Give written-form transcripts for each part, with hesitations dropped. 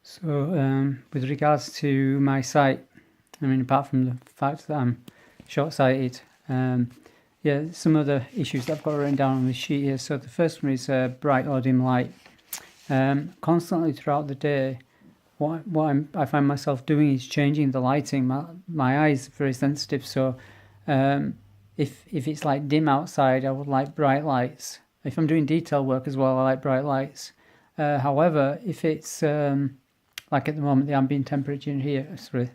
So, with regards to my sight, I mean, apart from the fact that I'm short-sighted, yeah, some of the issues that I've got written down on the sheet here. So the first one is bright or dim light. Constantly throughout the day, I find myself doing is changing the lighting. My eyes are very sensitive, so if it's like dim outside, I would like bright lights. If I'm doing detail work as well, I like bright lights. However, if it's like at the moment, the ambient temperature in here, the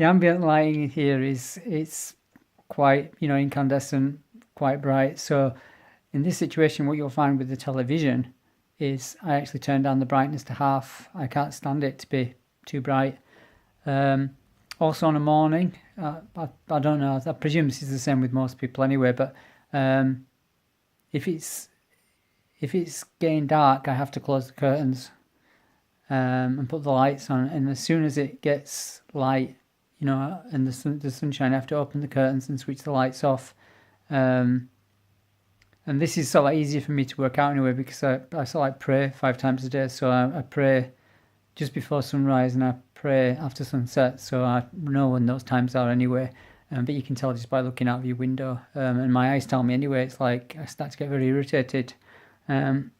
ambient lighting here it's quite, incandescent, quite bright. So in this situation, what you'll find with the television is I actually turn down the brightness to half. I can't stand it to be too bright. Also on a morning, I don't know, I presume this is the same with most people anyway, but if it's getting dark, I have to close the curtains and put the lights on. And as soon as it gets light, and the sunshine, I have to open the curtains and switch the lights off. And this is sort of easier for me to work out anyway, because I sort of like pray 5 times a day. So I pray just before sunrise and I pray after sunset. So I know when those times are anyway. But you can tell just by looking out of your window. And my eyes tell me anyway. It's like I start to get very irritated. The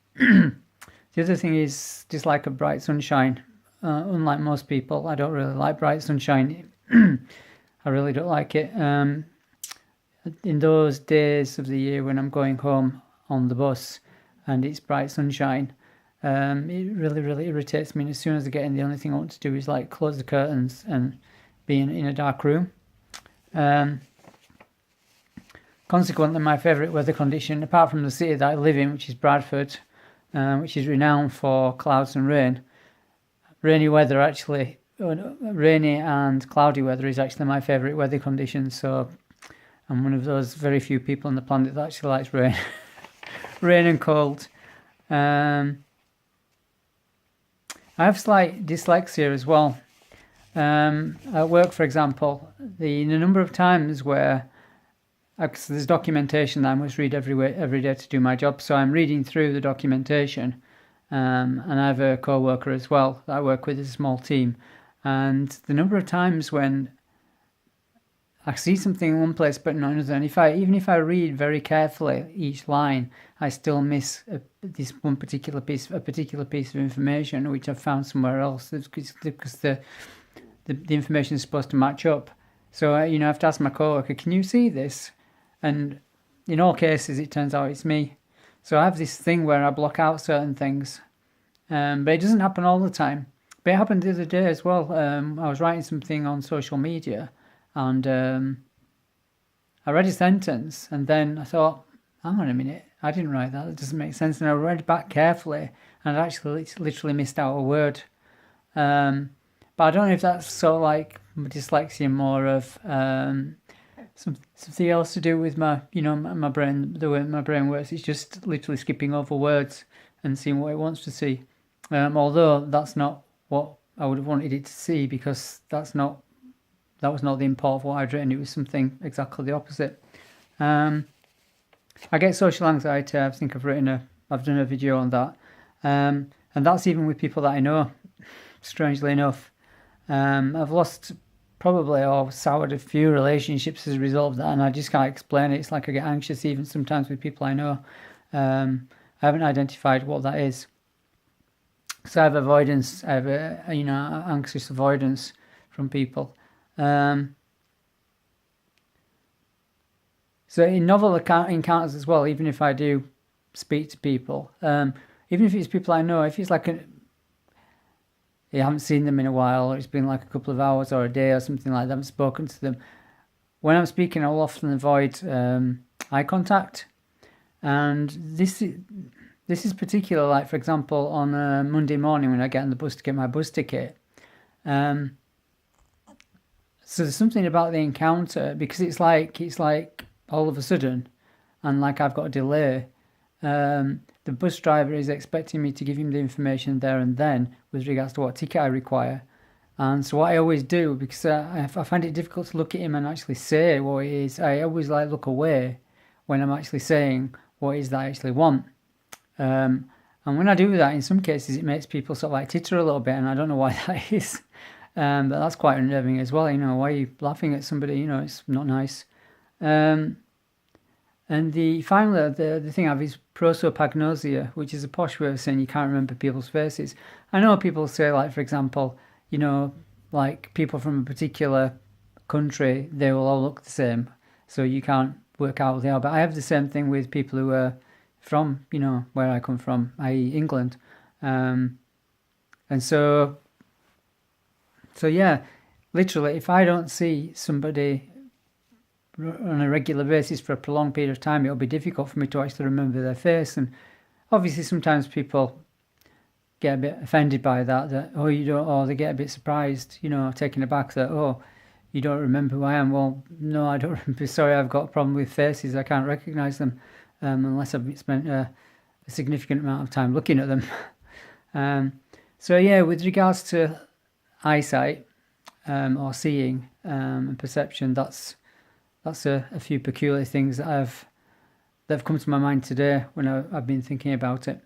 other thing is dislike of bright sunshine. Unlike most people, I don't really like bright sunshine. I really don't like it. In those days of the year when I'm going home on the bus and it's bright sunshine, it really, really irritates me. And as soon as I get in, the only thing I want to do is like close the curtains and be in a dark room. Consequently, my favourite weather condition, apart from the city that I live in, which is Bradford, which is renowned for clouds and rain, rainy and cloudy weather is actually my favourite weather condition. So I'm one of those very few people on the planet that actually likes rain, rain and cold. I have slight dyslexia as well. At work, for example, the number of times where there's documentation that I must read every day to do my job, so I'm reading through the documentation, and I have a co-worker as well that I work with as a small team, and the number of times when I see something in one place but not another, and even if I read very carefully each line, I still miss this one particular piece of information which I've found somewhere else, because the information is supposed to match up. So I have to ask my co-worker, can you see this? And in all cases, it turns out it's me. So I have this thing where I block out certain things, but it doesn't happen all the time. But it happened the other day as well. I was writing something on social media, and I read a sentence, and then I thought, hang on a minute, I didn't write that. It doesn't make sense. And I read back carefully, and I actually literally missed out a word. But I don't know if that's sort of like dyslexia, more of something else to do with my brain, the way my brain works. It's just literally skipping over words and seeing what it wants to see. Although that's not what I would have wanted it to see, because that was not the import of what I'd written. It was something exactly the opposite. I get social anxiety. I think I've done a video on that, and that's even with people that I know. Strangely enough, I've lost probably or soured a few relationships as a result of that, and I just can't explain it. It's like I get anxious even sometimes with people I know. I haven't identified what that is. So I have avoidance. I have anxious avoidance from people. So in novel encounters as well, even if I do speak to people, even if it's people I know, if it's like I haven't seen them in a while, or it's been like a couple of hours or a day or something like that, I haven't spoken to them. When I'm speaking, I'll often avoid eye contact. And this is particular, like, for example, on a Monday morning when I get on the bus to get my bus ticket. So there's something about the encounter, because it's like all of a sudden, and like I've got a delay. The bus driver is expecting me to give him the information there and then with regards to what ticket I require. And so what I always do, because I find it difficult to look at him and actually say what it is, I always look away when I'm actually saying what it is that I actually want. And when I do that, in some cases, it makes people sort of like titter a little bit, and I don't know why that is. But that's quite unnerving as well. Why are you laughing at somebody? It's not nice. Um, and finally, the thing I have is prosopagnosia, which is a posh way of saying you can't remember people's faces. I know people say, like, for example, like people from a particular country, they will all look the same, so you can't work out who they are. But I have the same thing with people who are from, where I come from, i.e. England. Um, and so yeah, literally, if I don't see somebody on a regular basis for a prolonged period of time, it'll be difficult for me to actually remember their face. And obviously, sometimes people get a bit offended by that oh, you don't, or they get a bit surprised, taken aback that, oh, you don't remember who I am. Well, no, I don't remember. Sorry, I've got a problem with faces. I can't recognise them unless I've spent a significant amount of time looking at them. So yeah, with regards to eyesight or seeing and perception, that's a few peculiar things that have come to my mind today when I've been thinking about it.